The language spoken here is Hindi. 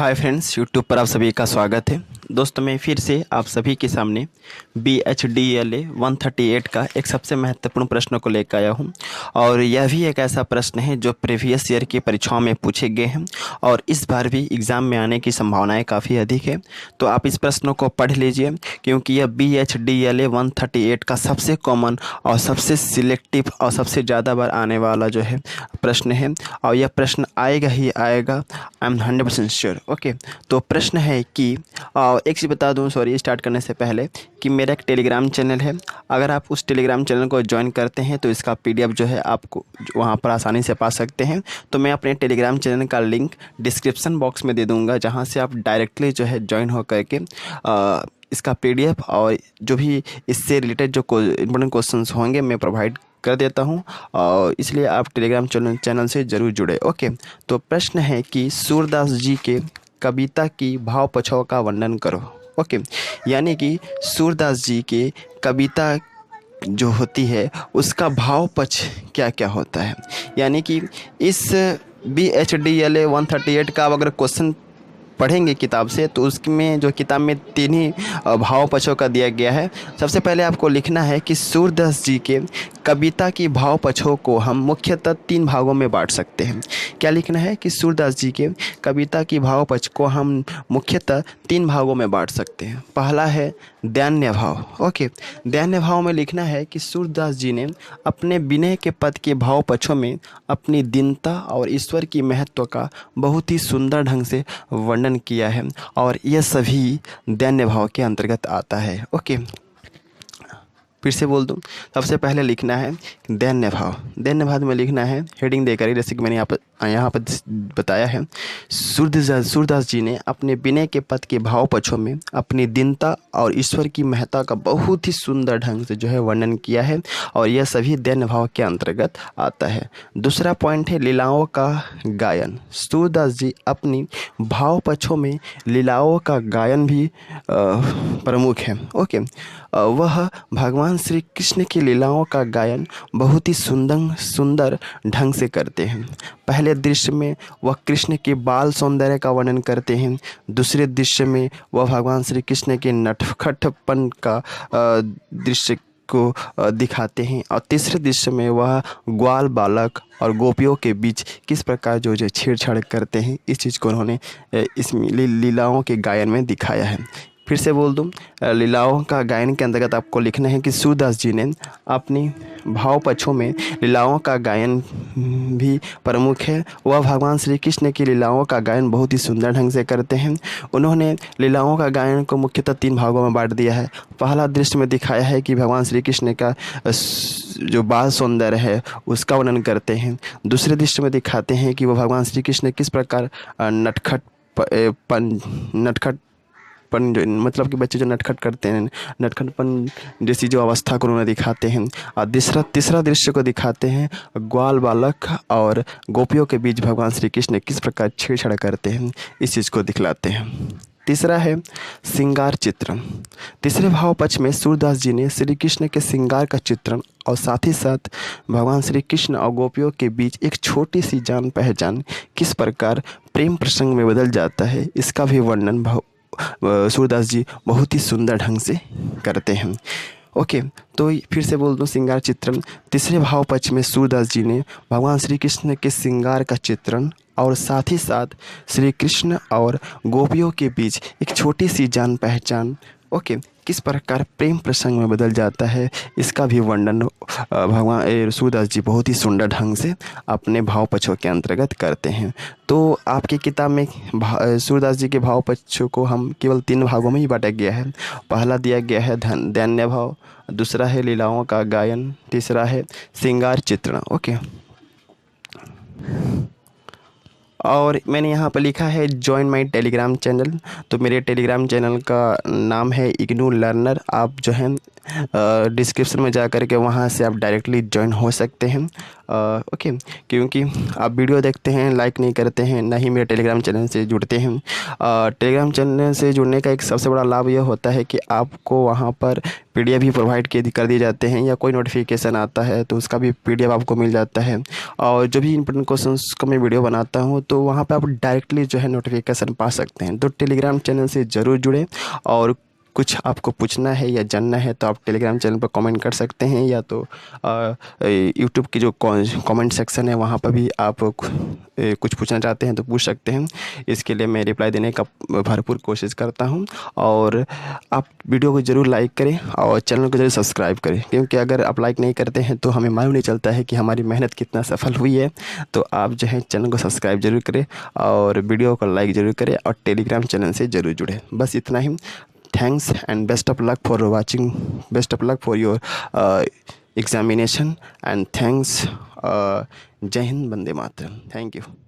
हाय फ्रेंड्स, यूट्यूब पर आप सभी का स्वागत है। दोस्तों, मैं फिर से आप सभी के सामने BHDLA 138 का एक सबसे महत्वपूर्ण प्रश्न को लेकर आया हूं। और यह भी एक ऐसा प्रश्न है जो प्रीवियस ईयर की परीक्षाओं में पूछे गए हैं और इस बार भी एग्ज़ाम में आने की संभावनाएं काफ़ी अधिक है। तो आप इस प्रश्न को पढ़ लीजिए, क्योंकि यह BHDLA 138 का सबसे कॉमन और सबसे सिलेक्टिव और सबसे ज़्यादा बार आने वाला जो है प्रश्न है। और यह प्रश्न आएगा ही आएगा, आई एम 100% श्योर। ओके, तो प्रश्न है कि एक चीज़ बता दूं, सॉरी, स्टार्ट करने से पहले, कि मेरा एक टेलीग्राम चैनल है। अगर आप उस टेलीग्राम चैनल को ज्वाइन करते हैं तो इसका PDF जो है आपको वहां पर आसानी से पा सकते हैं। तो मैं अपने टेलीग्राम चैनल का लिंक डिस्क्रिप्शन बॉक्स में दे दूंगा, जहां से आप डायरेक्टली जो है ज्वाइन हो करके इसका PDF और जो भी इससे रिलेटेड जो इम्पोर्टेंट क्वेश्चंस होंगे मैं प्रोवाइड कर देता हूं, और इसलिए आप टेलीग्राम चैनल से ज़रूर जुड़े। ओके, तो प्रश्न है कि सूरदास जी के कविता की भाव पछाव का वर्णन करो। ओके, यानी कि सूरदास जी के कविता जो होती है उसका भाव पक्ष क्या क्या होता है। यानी कि इस BHDLA 138 का अगर क्वेश्चन पढ़ेंगे किताब से, तो उसमें जो किताब में 3 ही भाव पक्षों का दिया गया है। सबसे पहले आपको लिखना है कि सूरदास जी के कविता की भाव पक्षों को हम मुख्यतः 3 भागों में बांट सकते हैं। क्या लिखना है कि सूरदास जी के कविता की भाव पक्ष को हम मुख्यतः 3 भागों में बांट सकते हैं। पहला है दैन्य भाव। ओके, दैन्य भाव में लिखना है कि सूरदास जी ने अपने विनय के पद के भाव पक्षों में अपनी दीनता और ईश्वर की महत्व का बहुत ही सुंदर ढंग से वर्णन किया है, और यह सभी दैन्य भाव के अंतर्गत आता है। ओके, फिर से बोल दूं, सबसे पहले लिखना है दैन्य भाव। दैन्य भाव में लिखना है हेडिंग देकर ही, जैसे कि मैंने यहाँ पर बताया है, सूरदास जी ने अपने विनय के पद के भाव पक्षों में अपनी दीनता और ईश्वर की महत्ता का बहुत ही सुंदर ढंग से जो है वर्णन किया है, और यह सभी दैन्य भाव के अंतर्गत आता है। दूसरा पॉइंट है लीलाओं का गायन। सूरदास जी अपनी भाव पक्षों में लीलाओं का गायन भी प्रमुख है। ओके, वह भगवान श्री कृष्ण की लीलाओं का गायन बहुत ही सुंदर ढंग से करते हैं। पहले दृश्य में वह कृष्ण के बाल सौंदर्य का वर्णन करते हैं, दूसरे दृश्य में वह भगवान श्री कृष्ण के नटखटपन का दृश्य को दिखाते हैं, और तीसरे दृश्य में वह ग्वाल बालक और गोपियों के बीच किस प्रकार जो छेड़छाड़ करते हैं, इस चीज़ को उन्होंने इस लीलाओं के गायन में दिखाया है। फिर से बोल दूं, लीलाओं का गायन के अंतर्गत आपको लिखना है कि सूरदास जी ने अपनी भाव पक्षों में लीलाओं का गायन भी प्रमुख है। वह भगवान श्री कृष्ण की लीलाओं का गायन बहुत ही सुंदर ढंग से करते हैं। उन्होंने लीलाओं का गायन को मुख्यतः 3 भागों में बांट दिया है। पहला दृश्य में दिखाया है कि भगवान श्री कृष्ण का जो बाल सौंदर्य है उसका वर्णन करते हैं। दूसरे दृश्य में दिखाते हैं कि वह भगवान श्री कृष्ण किस प्रकार मतलब कि बच्चे जो नटखट करते हैं, नटखटपन जैसी जो अवस्था को उन्होंने दिखाते हैं। और तीसरा दृश्य को दिखाते हैं ग्वाल बालक और गोपियों के बीच भगवान श्री कृष्ण किस प्रकार छेड़छाड़ करते हैं, इस चीज़ को दिखलाते हैं। तीसरा है श्रृंगार चित्रण। तीसरे भाव पक्ष में सूरदास जी ने श्री कृष्ण के श्रृंगार का चित्रण और साथ ही साथ भगवान श्री कृष्ण और गोपियों के बीच एक छोटी सी जान पहचान किस प्रकार प्रेम प्रसंग में बदल जाता है, इसका भी वर्णन सूरदास जी बहुत ही सुंदर ढंग से करते हैं। ओके, तो फिर से बोल दूं, श्रृंगार चित्रण। तीसरे भाव पक्ष में सूरदास जी ने भगवान श्री कृष्ण के श्रृंगार का चित्रण और साथ ही साथ श्री कृष्ण और गोपियों के बीच एक छोटी सी जान पहचान, ओके, किस प्रकार प्रेम प्रसंग में बदल जाता है, इसका भी वर्णन भगवान सूरदास जी बहुत ही सुंदर ढंग से अपने भाव पक्षों के अंतर्गत करते हैं। तो आपकी किताब में सूरदास जी के भाव पक्षों को हम केवल 3 भागों में ही बांटा गया है। पहला दिया गया है दैन्य भाव, दूसरा है लीलाओं का गायन, तीसरा है श्रृंगार चित्रण। ओके, और मैंने यहाँ पर लिखा है जॉइन माई टेलीग्राम चैनल। तो मेरे टेलीग्राम चैनल का नाम है इग्नू लर्नर। आप जो है डिस्क्रिप्शन में जा कर के वहाँ से आप डायरेक्टली ज्वाइन हो सकते हैं। ओके, क्योंकि आप वीडियो देखते हैं, लाइक नहीं करते हैं, ना ही मेरे टेलीग्राम चैनल से जुड़ते हैं। टेलीग्राम चैनल से जुड़ने का एक सबसे बड़ा लाभ यह होता है कि आपको वहाँ पर पीडीएफ भी प्रोवाइड कर दिए जाते हैं, या कोई नोटिफिकेशन आता है तो उसका भी पीडीएफ आपको मिल जाता है। और जो भी इंपॉर्टेंट क्वेश्चंस का मैं वीडियो बनाता हूँ तो वहाँ पे आप डायरेक्टली जो है नोटिफिकेशन पा सकते हैं। तो टेलीग्राम चैनल से ज़रूर जुड़ें, और कुछ आपको पूछना है या जानना है तो आप टेलीग्राम चैनल पर कमेंट कर सकते हैं, या तो यूट्यूब की जो कमेंट सेक्शन है वहाँ पर भी आप कुछ पूछना चाहते हैं तो पूछ सकते हैं। इसके लिए मैं रिप्लाई देने का भरपूर कोशिश करता हूँ। और आप वीडियो को ज़रूर लाइक करें और चैनल को ज़रूर सब्सक्राइब करें, क्योंकि अगर आप लाइक नहीं करते हैं तो हमें मालूम नहीं चलता है कि हमारी मेहनत कितना सफल हुई है। तो आप जो है चैनल को सब्सक्राइब जरूर करें और वीडियो को लाइक ज़रूर करें और टेलीग्राम चैनल से ज़रूर जुड़ें। बस इतना ही। Thanks and best of luck for watching. Best of luck for your examination, and thanks. Jai Hind, Vande Mataram. Thank you.